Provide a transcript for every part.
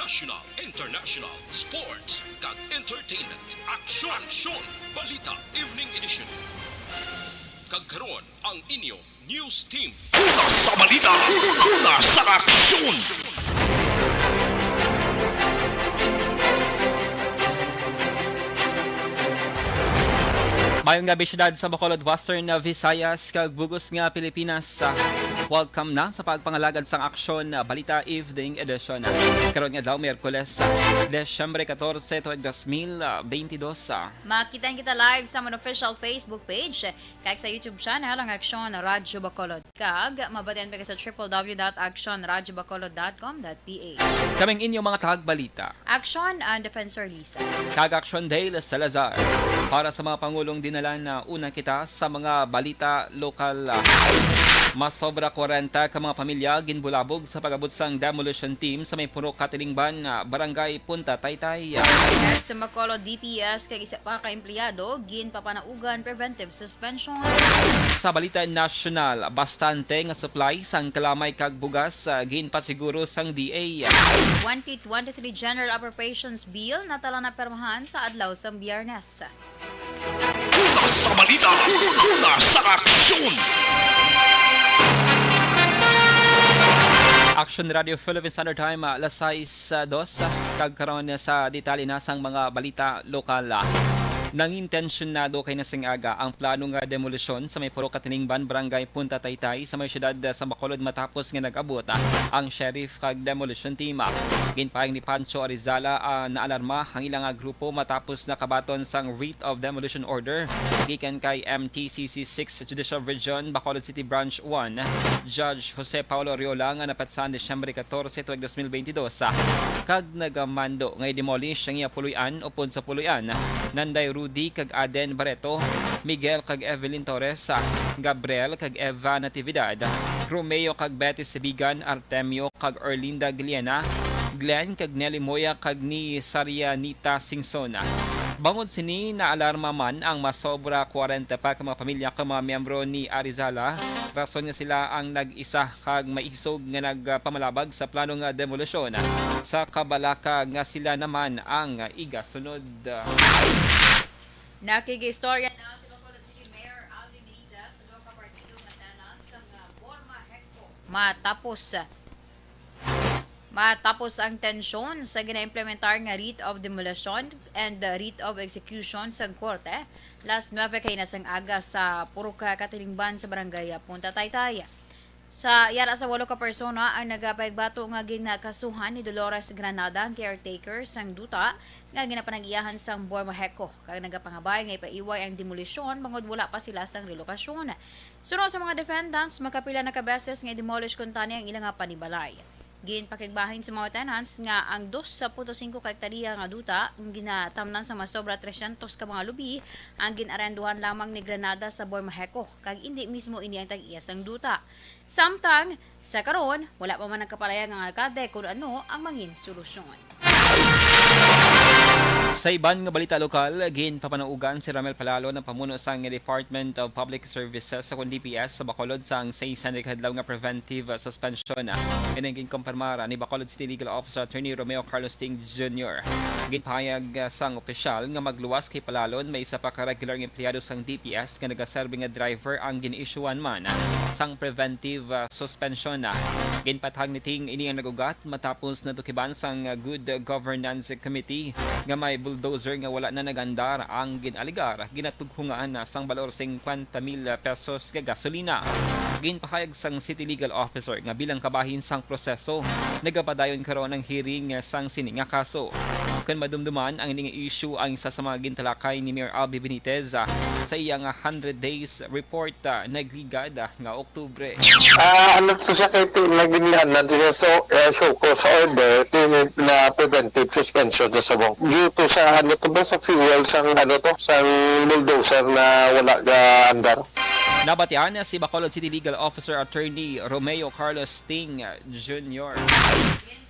national, international, sports, kag entertainment. Aksyon! Balita Evening Edition. Kagkaroon ang inyong news team. Una sa balita, una sa aksyon. Mayong gabi syudad sa Bacolod, Western Visayas, kag bugos nga Pilipinas. Welcome na sa pagpangalagad sang aksyon Balita Evening Edition. Karon nga daw Miyerkules, Desyembre 14, 2022. Makitan kita live sa mon official Facebook page kag sa YouTube channel ang Aksyon Radyo Bacolod. Kag mabatian pa ka sa www.actionradyobacolod.com.ph. Kaming inyong mga tagbalita. Aksyon ang Defensor Lisa. Kag Aksyon Dale Salazar. Para sa mga pangulong dinala na una kita sa mga balita lokal. Mas sobra 40 ka mga pamilya ginbulabog sa pag-abot sang demolition team sa may Purok Katilingban, Barangay Punta Taytay. At sa Bacolod DPS kag isa pa ka empleyado ginpapanaugan preventive suspension. Sa balita nasyonal, bastante nga supply sang kalamay kag bugas ginpasiguro sang DA. 2023 General Appropriations Bill natala na permahan sa adlaw sang Biyernes. Una sa balita, una sa aksyon. Action Radio Philippine Standard Time, alas 6:02, kagkaroon sa detalye na sang mga balita lokal. Nangintensyon kay nasing aga ang plano nga demolisyon sa may Purok Katilingban, Barangay Punta Taytay sa may syudad sa Bacolod matapos nga nag-abot ang sheriff kag demolition team. Ginpahing ni Pancho Arizala na alarma ang ilang grupo matapos nakabaton sang writ of demolition order gikan kay MTCC 6 Judicial Region Bacolod City Branch 1 Judge Jose Paulo Riola nga napatsan Desyembre 14, 2022 kag nagamando nga i-demolish ang iya puluyan upod sa puluyan Nanday Rudy kag Aden Barreto, Miguel kag Evelyn Torres, Gabriel kag Eva Natividad, Romeo kag Betty Sebigan, Artemio kag Erlinda Gliena, Glenn kag Nelly Moya kag ni Sarianita Singson. Bangod sini na alarma man ang masobra 40 pa ka mga pamilya ka mga miyembro ni Arizala. Rason nga sila ang nag-isa kag maisog nga nagpamalabag sa plano nga demolisyon. Sa kabalaka nga sila naman ang igasunod. Nakigistorya na si Bacolod City Mayor Alvin Benitez sa duha ka partido nga tanan sa Borma Hecco. Matapos ang tensyon sa gina-implementar nga writ of demolition and the writ of execution sa korte, last 9 kay nasang aga sa Purok Katilingban sa Barangay Punta Taytay. Sa yara sa 8 ka persona ang nagapayagbato nga ginakasuhan ni Dolores Granada, ang caretaker sang duta nga ginapanag-iyahan sang Borma Hecco. Kag nagapangabay nga ipaiway ang demolisyon bangod wala pa sila sang relokasyon. Sunod sa mga defendants, makapila na kabeses nga demolish kun tani ang ilang panibalay. Ginpakigbahin sa mga tenants nga ang 2.5 ka hektarya nga duta ang ginatamnan sa masobra 300 ka mga lubi ang ginarenduhan lamang ni Granada sa Borma Hecco kag hindi mismo ini ang tag-iya sang duta. Samtang sa karon wala pa man nagkapalaya ng alkalde kung ano ang mangin solusyon. Sa iban nga balita lokal, ginpapanaugan si Ramel Palalo ng pamuno sang Department of Public Services sa DPS sa Bacolod sang 600 kadlaw nga preventive suspension. Inang kumpirmara ni Bacolod City Legal Officer Attorney Romeo Carlos Ting Jr. Ginpahayag sang opisyal nga magluwas kay Palalon may isa pa ka regular nga empleyado sang DPS nga nagaserbe nga driver ang gin-issuean man sang preventive suspension. Ginpatag ni Ting ini ang nagugat matapos natukiban sang Good Governance Committee nga may bulldozer nga wala na nagandar ang ginaligar ginatughungaan na sang balor 50,000 pesos nga gasolina. Ginpahayag sang City Legal Officer nga bilang kabahin sang proseso nagapadayon karon ang hearing sang sini nga kaso. Kung madumduman ang ining issue ang isa sa mga gintalakay ni Mayor Alvin Benitez sa iyang 100 days report nagligad nga Oktubre. Ano to sa kay naginlan na show ko sa order na preventive suspension sa sabong due to sa ano to ba sa fuel sang ano to sang bulldozer na wala ga andar. Nabatian si Bacolod City Legal Officer Attorney Romeo Carlos Ting Jr.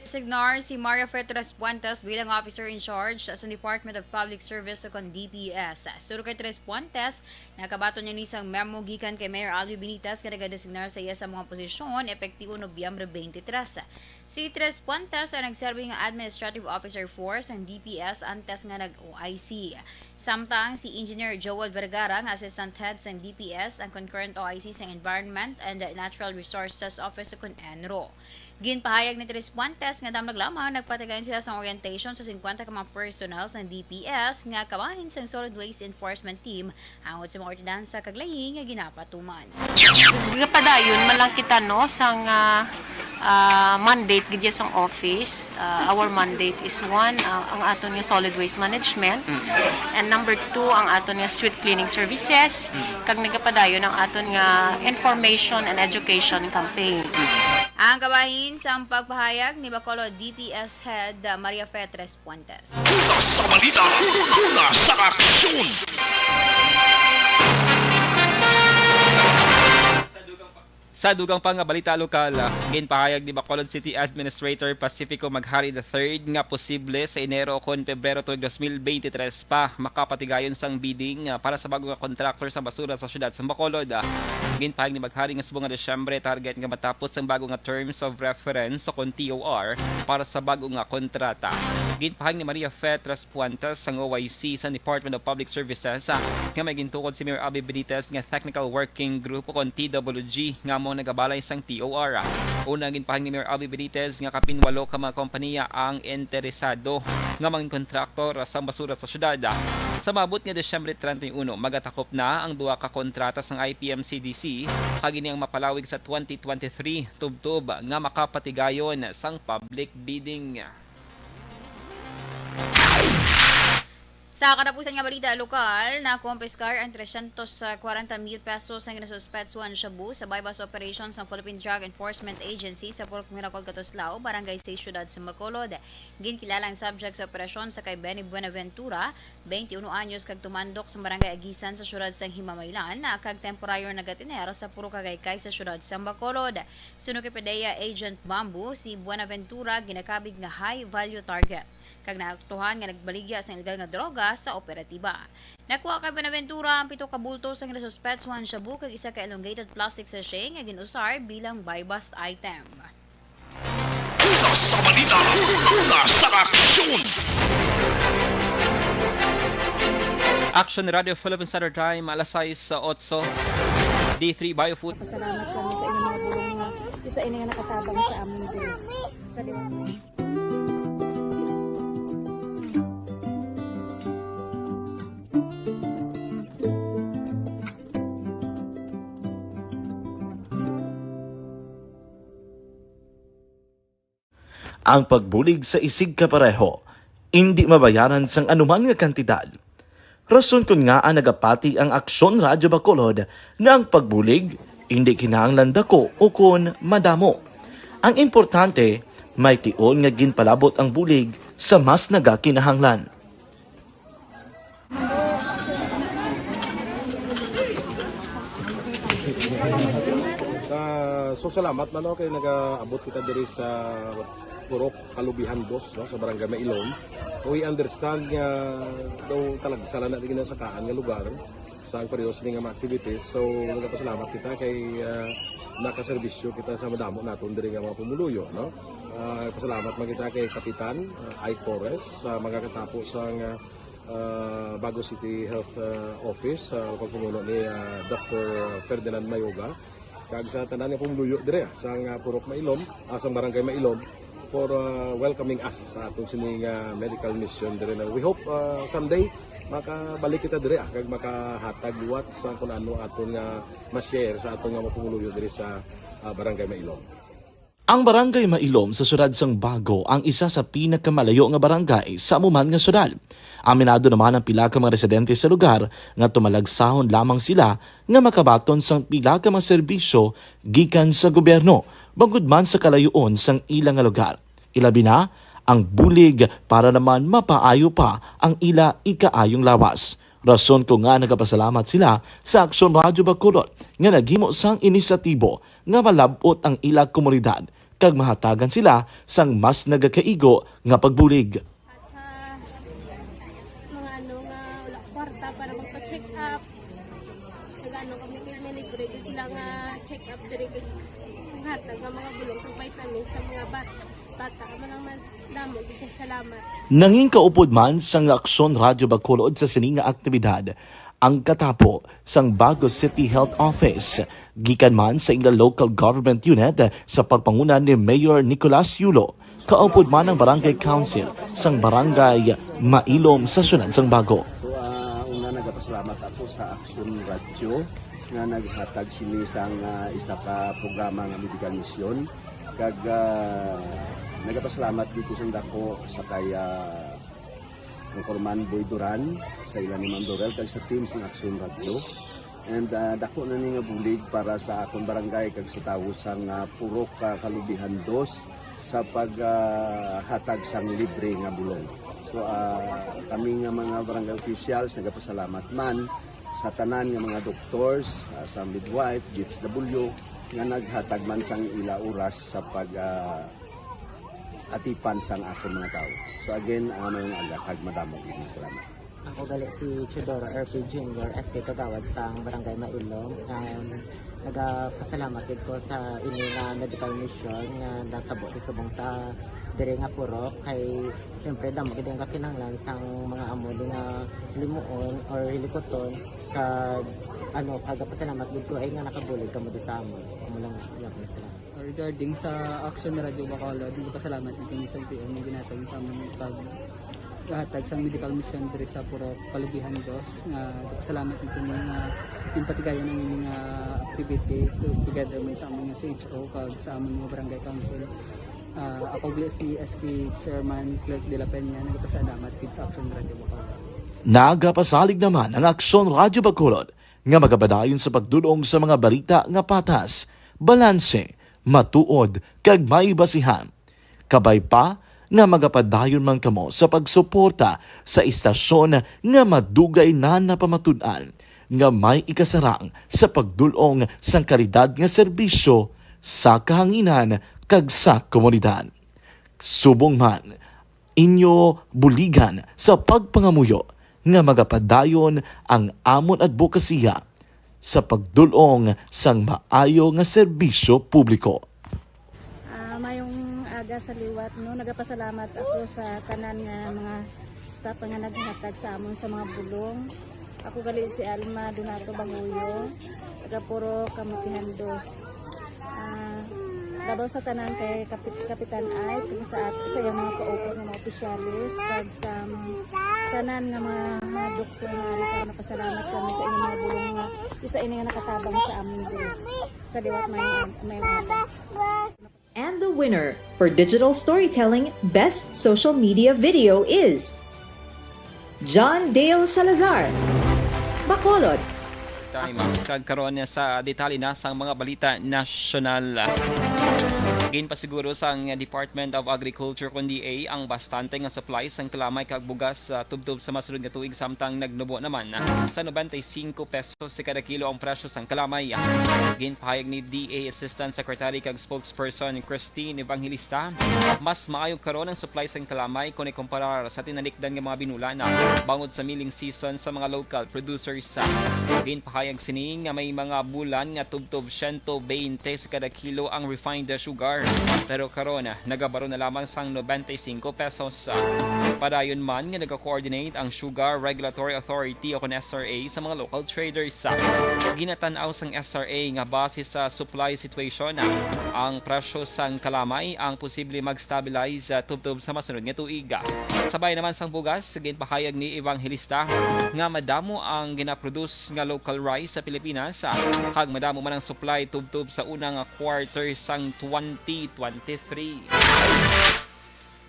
Designar si Maria Fertras Puentes bilang officer in charge sa Department of Public Service o DPS. Suro kay Tres Puentes, nakabato niya nisang memo gikan kay Mayor Alvin Benitez kada designar sa iya sa mga posisyon epektibo Nobyembre 23. Si Tres Puentes ang nagserbi nga Administrative Officer Force ng DPS antes nga nag-OIC. Samtang si Engineer Joel Vergara nga Assistant Head ng DPS ang concurrent OIC sa Environment and Natural Resources Office sa Enro. Ginpahayag ni Tres Puentes nga damlag lamang nagpatigayon sila sa orientation sa 50 ka mga personnels ng DPS nga kabahin sa Solid Waste Enforcement Team hangod sa mga ordinansa kaglahi nga ginapatuman. Padayon malang kita no sang mandate gidya sang office. Our mandate is one ang aton nga solid waste management and number 2 ang aton nga street cleaning services kag nagapadayon ang aton nga information and education campaign. Ang kabahin sa pagpahayag ni Bacolod DPS Head Maria Fe Tres Puentes. Una sa balita, una sa aksyon. Sa dugang pang nga balita lokal, ginpahayag ni Bacolod City Administrator Pacifico Maghari III nga posible sa Enero kon Pebrero 2023 pa makapatigayon sang bidding para sa bagong contractor sa basura sa syudad sa Bacolod. Ginpahayag ni Maghari nga subong nga Desyembre target nga matapos ang bagong nga terms of reference o kon TOR para sa bagong nga kontrata. Ginpahayag ni Maria Fe Tres Puentes sang OIC sa Department of Public Services nga may gintukod si Mayor Abby Benitez nga Technical Working Group o kon TWG nga mo nagabalay sang TOR. Una ginpahayag ni Mayor Abby Benitez nga kapinwalo ka mga kompanya ang interesado nga mga kontraktor sa basura sa syudad. Sa mabot nga Desyembre 31, magatakop na ang duha ka kontrata sang IPM-CDC kagini ang mapalawig sa 2023 tubtub nga makapatigayon sang public bidding. Sa katapusan nga balita lokal, nakumpiskar ang 340,000 pesos ang nasuspetsuhan shabu sa bypass operations ng Philippine Drug Enforcement Agency sa Purok Miracle Catoslao, Barangay 6, Syudad sa Bacolod. Ginkilalang subject sa operasyon sa kay Benny Buenaventura, 21 anyos kag tumandok sa Barangay Agisan sa syudad sa Himamaylan, na kag temporaryo nagatiner sa Purok Kagaykay sa syudad sa Bacolod. Suno kay PDEA Agent Bamboo, si Buenaventura ginakabig nga high value target kag naaktuhan nga nagbaligya sa illegal nga droga sa operatiba. Nakuha kay Buenaventura ang 7 ka bulto sa nasuspetsuhan shabu kag isa ka elongated plastic sachet nga ginusar bilang buy-bust item. Una sa balita, una sa aksyon. Action Radio Philippine Standard Time, alas 6:08. D3 Biofood. Salamat kami sa inyong mga bulong nga isa inyo nga nakatabang sa amin din. Sa ang pagbulig sa isig kapareho, hindi mabayaran sang anuman nga kantidad. Rason kun nga ang nagapati ang Aksyon Radyo Bacolod nga ang pagbulig, hindi kinahanglan dako o kun madamo. Ang importante, may tion nga ginpalabot ang bulig sa mas nagakinahanglan. So salamat man kay nagaabot kita diri sa Purok Kalubihan Boss no, sa Barangay Mailom. We understand nga daw talaga sala na din sa kaan nga lugar sa periodos ni nga mga activities. So nagapasalamat kita kay nakaserbisyo kita sa madamo naton diri nga mga pumuluyo no. Pasalamat man kita kay Kapitan Ike Torres sa mga katapos sang Bago City Health Office sa pagpumuno ni Dr. Ferdinand Mayoga. Kag sa tanan nga pumuluyo dire sa Purok Mailom, sa Barangay Mailom for welcoming us sa atong sining medical mission dire. We hope someday makabalik kita dire kag makahatag liwat sa kun ano aton nga ma-share sa aton nga mapumuluyo dire sa Barangay Mailom. Ang Barangay Mailom sa syudad sang Bago ang isa sa pinakamalayo nga barangay sa amuman nga syudad. Aminado naman ang pila ka mga residente sa lugar nga tumalagsahon lamang sila nga makabaton sang pila ka mga serbisyo gikan sa gobyerno bangod man sa kalayoon sang ilang nga lugar. Ilabi na ang bulig para naman mapaayo pa ang ila ikaayong lawas. Rason ko nga nagapasalamat sila sa Aksyon Radyo Bacolod nga naghimo sang inisyatibo nga malabot ang ila komunidad kag mahatagan sila sang mas nagakaigo nga pagbulig. mga ano nga wala kwarta para magpa-check up. Nagano kami kay libre sila nga check up diri kag hatag nga mga bulong kag vitamins sa mga bata. bata manang damo gid salamat. Nanging kaupod man sang Aksyon Radyo Bacolod sa sininga aktibidad ang katapo sang Bagos City Health Office. Gikan man sa ila local government unit sa pagpangunan ni Mayor Nicolas Yulo. Kaupod man ang Barangay Council sang Barangay Mailom sa syudad sang Bago. So, una nagapasalamat ako sa Aksyon Radio nga naghatag sini sang isa ka programa nga medical mission. Kag nagapasalamat dito sa dako sa kaya ang Corman Boy Duran sa ilan ni Ma'am Dorel kag sa team sa Aksyon Radio. And dako na ni nga bulig para sa akong barangay kag sa tawo sang Purok Kalubihan 2 sa paghatag sang libre nga bulong. So kami nga mga barangay officials nagapasalamat man sa tanan nga mga doctors, sa midwife, DFW nga naghatag man sang ila oras sa pag atipan sang akong mga tao. So again, mayong agakag madamo gid salamat. Ako gali si Chidoro RP Jr. SK Kagawad sa Barangay Mailom. Nagapasalamat ko sa ini nga medical mission nga natabo subong sa diri nga Purok kay syempre damo gid ang kakinahanglan sang mga amuli nga limuon or hilikoton kag pagapasalamat gid ko ay nga nakabulig kamo di sa amon. Amo lang yan salamat. Regarding sa Aksyon Radio Bacolod, pasalamat natin sa PM na ginatag sa among paghatag sa medical mission diri sa Purok Kalubihan 2 nga salamat nito nga yung patigayan ng inyong activity together man sa among CHO kag sa among mga barangay council. Ako si SK Chairman Clerk de la Peña nagpasalamat gid sa Aksyon Radio Bacolod. Nagapasalig naman ang Aksyon Radyo Bacolod nga magabadayon sa pagdulong sa mga balita nga patas, balanse, matuod kag maibasihan. Kabay pa nga magapadayon man kamo sa pagsuporta sa istasyon nga madugay na napamatud-an nga may ikasarang sa pagdulong sang kalidad nga serbisyo sa kahanginan kag sa komunidad. Subong man inyo buligan sa pagpangamuyo nga magapadayon ang amon advokasya sa pagdulong sang maayo nga serbisyo publiko. Mayong aga sa liwat no, nagapasalamat ako sa tanan nga mga staff nga naghatag sa amon sa mga bulong. Ako gali si Alma Donato Banguyo, taga Purok Kamutihan 2. Labaw sa tanan kay Kapitan Ay, sa iyang mga ka-open ng mga opisyalis, kag sa tanan nga mga doktor nga rin para napasalamat kami sa inyong mga bulong nga isa ini nga nakatabang sa amin dito. Sa liwat may aga. And the winner for Digital Storytelling Best Social Media Video is John Dale Salazar, Bacolod. Kagkaroon niya sa detalye na sa mga balita nasyonal. Again pa siguro sa Department of Agriculture kundi ang bastante nga supplies ang kalamay kag bugas tubtob sa masulod nga tuig samtang nagnubo naman sa 95 pesos sa kada kilo ang presyo sang kalamay. Again pahayag ni DA Assistant Secretary kag Spokesperson Christine Evangelista, mas maayo karon ang supplies sang kalamay kung ikumpara sa tinalikdan nga mga binulan bangod sa milling season sa mga local producers. Again pahayag sini nga may mga bulan nga tubtob 120 sa kada kilo ang refined sugar. Pero karon nagabaro na lamang sang 95 pesos. Padayon man nga nag-coordinate ang Sugar Regulatory Authority o SRA sa mga local traders. Ginatan-aw sang SRA nga base sa supply situation ang presyo sang kalamay ang posible mag-stabilize tubtob sa masunod nga tuig. Sabay naman sang bugas, ginpahayag ni Evangelista nga madamo ang ginaproduce nga local rice sa Pilipinas kag madamo man ang supply tubtob sa unang quarter sang 2023.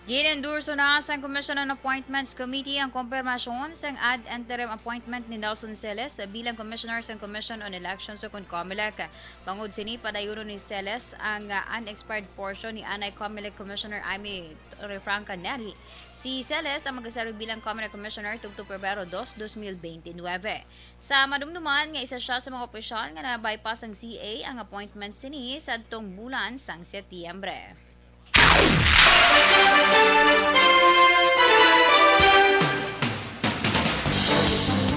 Ginendurso na sa Commission on Appointments Committee ang kompirmasyon sa ad interim appointment ni Nelson Celes bilang Commissioner sa Commission on Elections o COMELEC. Bangod sini padayuno ni Celes ang unexpired portion ni Anay COMELEC Commissioner Amy Refranca Neri. Si Celes ang magkasarog bilang COMELEC Commissioner tubto Pebrero 2, 2029. Sa madumduman nga isa siya sa mga opisyal nga na-bypass ang CA ang appointment sini sa adtong bulan sang Setyembre.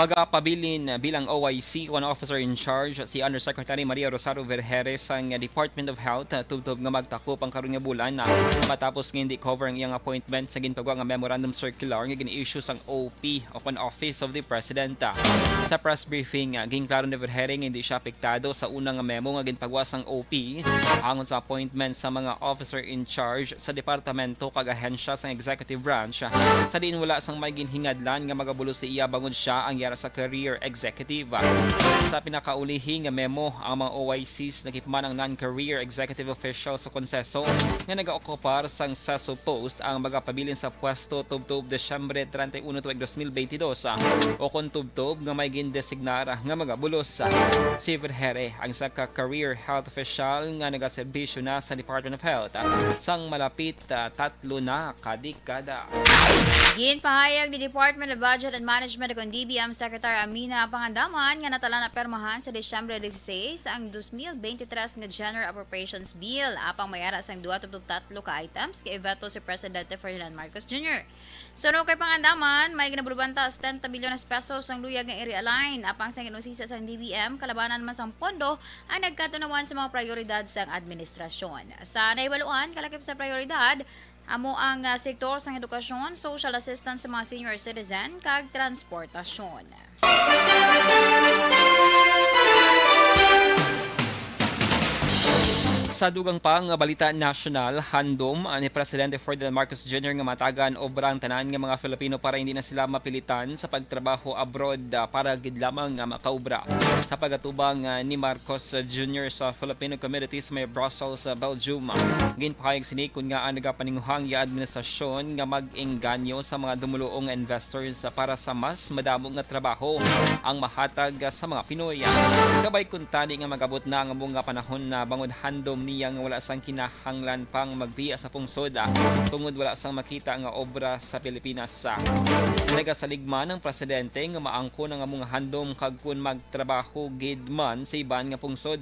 Magapabilin bilang OIC one officer in charge si Undersecretary Maria Rosario Vergeres sang Department of Health tubtob nga magtakop ang karon nga bulan na matapos nga hindi cover ang iyang appointment sa ginpagawa nga memorandum circular nga gin-issue sang OP o an Office of the President. Sa press briefing ginklaro ni Vergeres nga hindi siya apektado sa unang nga memo nga ginpagawa sang OP angon sa appointment sa mga officer in charge sa departamento kag ahensya sang executive branch sa diin wala sang may ginhingadlan nga magabulo si iya bangod siya ang yara sa career executive. Sa pinakaulihing memo, ang mga OICs nakipman ang non-career executive official sa konseso nga nag-occupar sang seso post ang magapabilin sa pwesto tubtob Desyembre 31, 2022 o kung tubtob nga may gindesignar nga magabulos. Si Vergeres ang sa career health official nga nagaserbisyo na sa Department of Health sang malapit 3 na kadekada. Ginpahayag ni Department of Budget and Management ug DBM Secretary Amina Pangandaman nga natala na permahan sa Disyembre 16 ang 2023 nga General Appropriations Bill apang mayara sang 23 ka items kay iveto si Presidente Ferdinand Marcos Jr. Suno kay Pangandaman, may ginabulbanta 70 bilyon pesos ang luyag nga i-realign apang sa ginusisa sa DBM kalabanan man sang pondo ang nagkatunawan sa mga prioridad sang administrasyon. Sa naibaluan kalakip sa prioridad amo ang sektor sang edukasyon, social assistance sa mga senior citizen kag transportasyon. Sa dugang pang balita national, handom ni Presidente Ferdinand Marcos Jr. nga matagan obrang tanan nga mga Filipino para hindi na sila mapilitan sa pagtrabaho abroad para gid lamang nga makaubra. Sa pagatubang ni Marcos Jr. sa Filipino community sa may Brussels, Belgium, ginpahayag sini kun nga ang nagapaninguhang ya administrasyon nga mag-engganyo sa mga dumuluong investors para sa mas madamo nga trabaho ang mahatag sa mga Pinoy. Kabay kun tani nga magabot na ang mga panahon na bangod handom niya nga wala sang kinahanglan pang magbiya sa pungsod tungod wala sang makita nga obra sa Pilipinas. Nagasaligman ng presidente nga maangko nga mga handom kag kun magtrabaho gid man sa iban nga pungsod.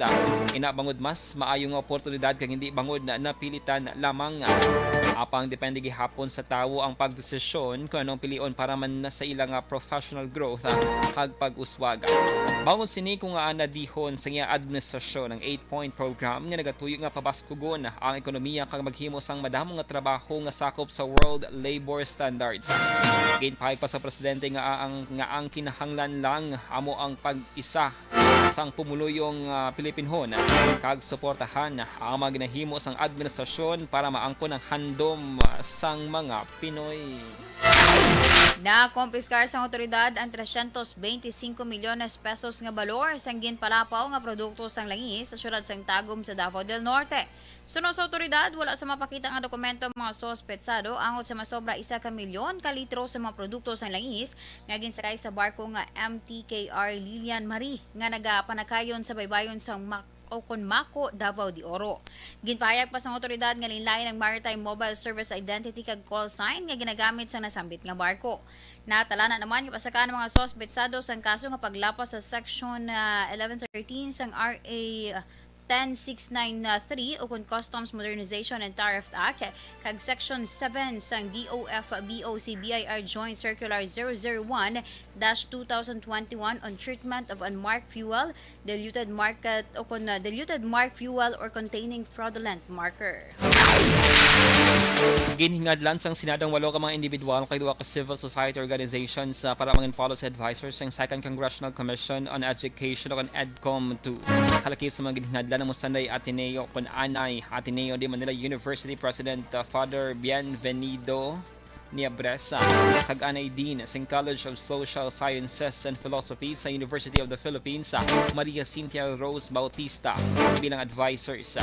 Inabangod mas maayo nga oportunidad kag hindi bangod na napilitan lamang. Apang depende gihapon sa tawo ang pagdesisyon kung anong pilion para man na sa ilang professional growth kag pag-uswag. Bangon sini kung anadihon sa iya administrasyon ng 8-point program nga nagatuyo nga pabaskugon ang ekonomiya kag maghimo sang madamo nga trabaho nga sakop sa World Labor Standards. Ginpahayag pa sa presidente nga ang kinahanglan lang amo ang pag-isa sang pumuluyong Pilipinhon kag suportahan ang mga ginahimo sang administrasyon para maangkon ang handom sang mga Pinoy. Na-kumpiskar sa otoridad ang 325 milyones pesos nga balor sang ginpalapaw nga produkto sang langis sa syudad sang Tagum sa Davao del Norte. Suno sa otoridad, wala sa mapakita nga dokumento mga sospetsado angot sa masobra 1 ka milyon ka litro sa mga produkto sang langis nga ginsakay sa barko nga MTKR Lilian Marie nga nagapanakayon sa baybayon sang Mako, Davao de Oro. Ginpahayag pa sa otoridad nga linlain ng Maritime Mobile Service Identity kag call sign nga ginagamit sa nasambit nga barko. Natala na naman yung pasakaan ng mga sospetsado sang kaso nga paglapas sa Section 1113 sang RA 10693 o kung Customs Modernization and Tariff Act kag Section 7 sang DOF-BOC-BIR Joint Circular 001-2021 on treatment of unmarked fuel, diluted market o kung diluted marked fuel or containing fraudulent marker. Ginhingadlan sang Senadong 8 ka mga individual kay 2 ka civil society organizations para mga policy advisors sa 2nd Congressional Commission on Education o EDCOM 2. Halakip sa mga ginhingadlan ng Musanday Ateneo kun Anay Ateneo de Manila University President Father Bienvenido Niebresa kag Anay Dean sa College of Social Sciences and Philosophy sa University of the Philippines Maria Cynthia Rose Bautista bilang advisors.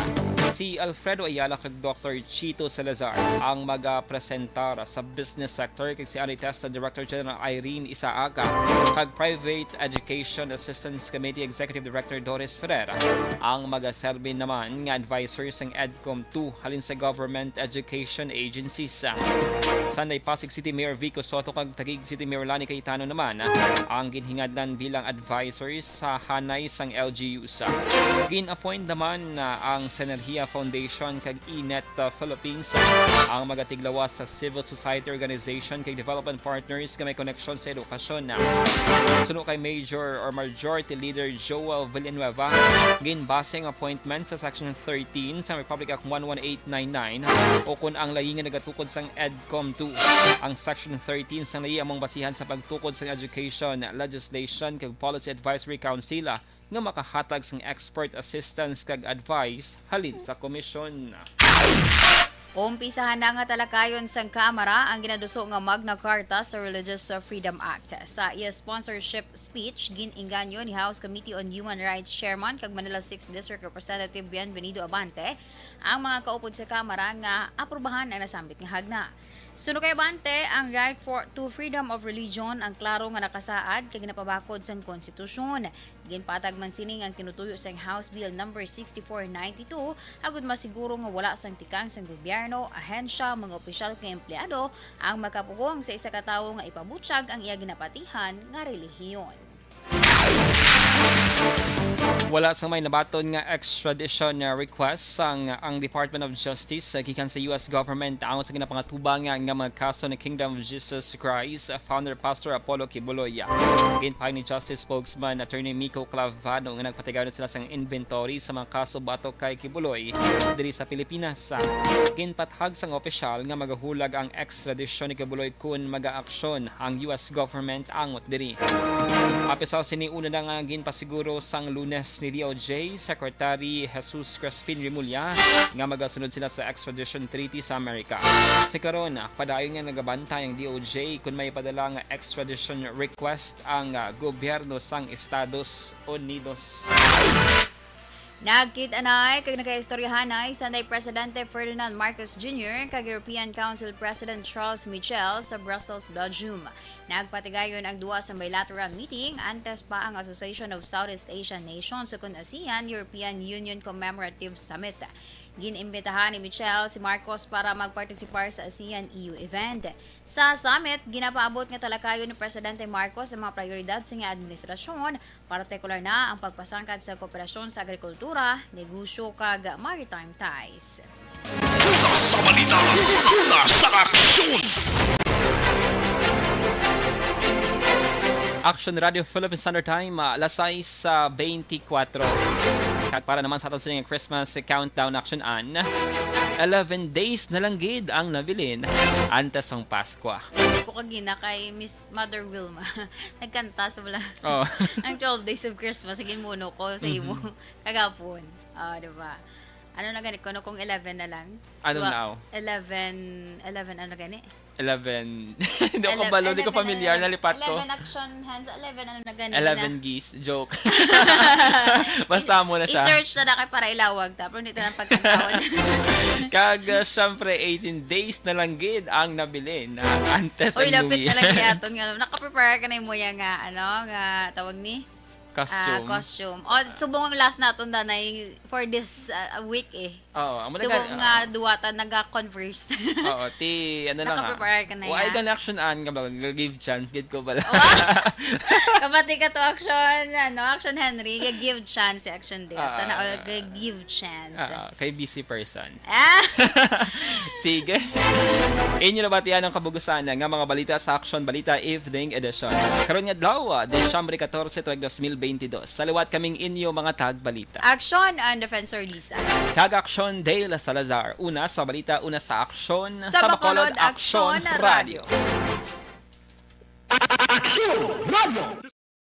Si Alfredo Ayala kag Dr. Chito Salazar ang magapresentar sa business sector kag si Anitesta Director General Irene Isaaca kag Private Education Assistance Committee Executive Director Doris Ferrer ang magaserbi naman nga advisors ng EDCOM 2 halin sa government education agencies. Sunday kay Pasig City Mayor Vico Soto kag Taguig City Mayor Lani Cayetano naman ang ginhingagdan bilang advisors sa hanay sang LGUs. Gin-appoint naman ang Synergia Foundation kag ENET Philippines ang magatiglawas sa civil society organization kay development partners nga may koneksyon sa edukasyon. Suno kay Major or Majority Leader Joel Villanueva, ginbaseng appointment sa Section 13 sa Republic Act 11899 o kung ang layi nga nagatukod sang EDCOM 2. Ang Section 13 sang layi among basihan sa pagtukod sang education, legislation kag policy advisory council nga makahatag sang expert assistance kag advice halin sa komisyon. Umpisahan na nga talakayon sang Kamara ang ginaduso nga Magna Carta sa Religious Freedom Act. Sa iya sponsorship speech, gininganyo ni House Committee on Human Rights Chairman kag Manila 6th District Representative Bienvenido Abante ang mga kaupod sa Kamara nga aprobahan ang nasambit nga hagna. Suno kay Abante, ang right to freedom of religion ang klaro nga nakasaad kag napabakod sang konstitusyon. Ginpatag man sining ang tinutuyo sang House Bill No. 6492 agud masiguro nga wala sang tikang sang gobyerno, ahensya, mga opisyal nga empleyado ang makapugong sa isa ka tawo nga ipabutyag ang iya ginapatihan nga relihiyon. Wala sang may nabaton nga extradition request ang Department of Justice gikan sa US government ang sa ginapangatubang nga mga kaso ng Kingdom of Jesus Christ founder Pastor Apollo Kibuloy. Ginpahayag ni Justice spokesman Attorney Miko Clavado nga nagpatigayon sila sang inventory sa mga kaso batok kay Kibuloy diri sa Pilipinas. Ginpathag sang opisyal nga magahulag ang extradition ni Kibuloy kun mag-aaksyon ang US government angot diri. Apisaw siniuna na nga ginpasiguro sang Lunes ni DOJ Secretary Jesus Crespin Remulla nga magasunod sila sa extradition treaty sa Amerika. Sa karon, padayon nga nagabantay ang DOJ kung may padala nga extradition request ang gobyerno sang Estados Unidos. Nagkit-anay kag nakaistoryahanay Sunday Presidente Ferdinand Marcos Jr. kag European Council President Charles Michel sa Brussels, Belgium. Nagpatigayon ang duwa sa bilateral meeting antes pa ang Association of Southeast Asian Nations sukun ASEAN-European Union Commemorative Summit. Ginimbitahan ni Michel si Marcos para magpartisipar sa ASEAN-EU event. Sa summit, ginapaabot nga talakayon ni Presidente Marcos sa mga prioridad sa nga administrasyon, partikular na ang pagpasangkad sa kooperasyon sa agrikultura, negosyo kag maritime ties. Una sa balita, una sa aksyon. Action Radio Philippine Standard Time, alas 6:24. At para naman sa atin sa Christmas countdown action an, 11 days na lang gid ang nabilin antes ang Pasko. Hindi ko kagina kay Miss Mother Wilma. Nagkanta sa wala. Oh. Ang 12 days of Christmas, sige muno ko sa imo kagapon. Diba? Ano na ganit ko no kung 11 na lang? Ano now? 11 ano gani? 11. Hindi ako kabalo, hindi ko familiar, nalipat ko. 11 action hands, 11 ano na gani 11 geese, joke. Basta mo na siya. I-search na kay para ilawag, tapos dito ng pagkakawad. Kag, syempre, 18 days na lang gid ang nabili na antes Uy, ang lapit New Year. talaga yaton nga. Naka-prepare ka na mo yang nga, nga tawag ni? Costume. Subong ang last naton danay for this week eh. Oo, Subong nga duwata naga-converse. Oo, ano lang Naka-prepare ka na yan. Ay, action an ka ba? Give chance, gid ko pala. Kapati ka to action Henry, give chance si action day. Sana give chance. Kay busy person. Sige. Inyo na batian ang kabugusan nga mga balita sa Action Balita Evening Edition. Karon nga adlaw, Desyembre 14 tuig 2022. Saliwat kaming inyo mga tagbalita. Action and Defensor Lisa. Tag Action Dale Salazar. Una sa balita, una sa aksyon sa Bacolod Action Radio. Action Radio.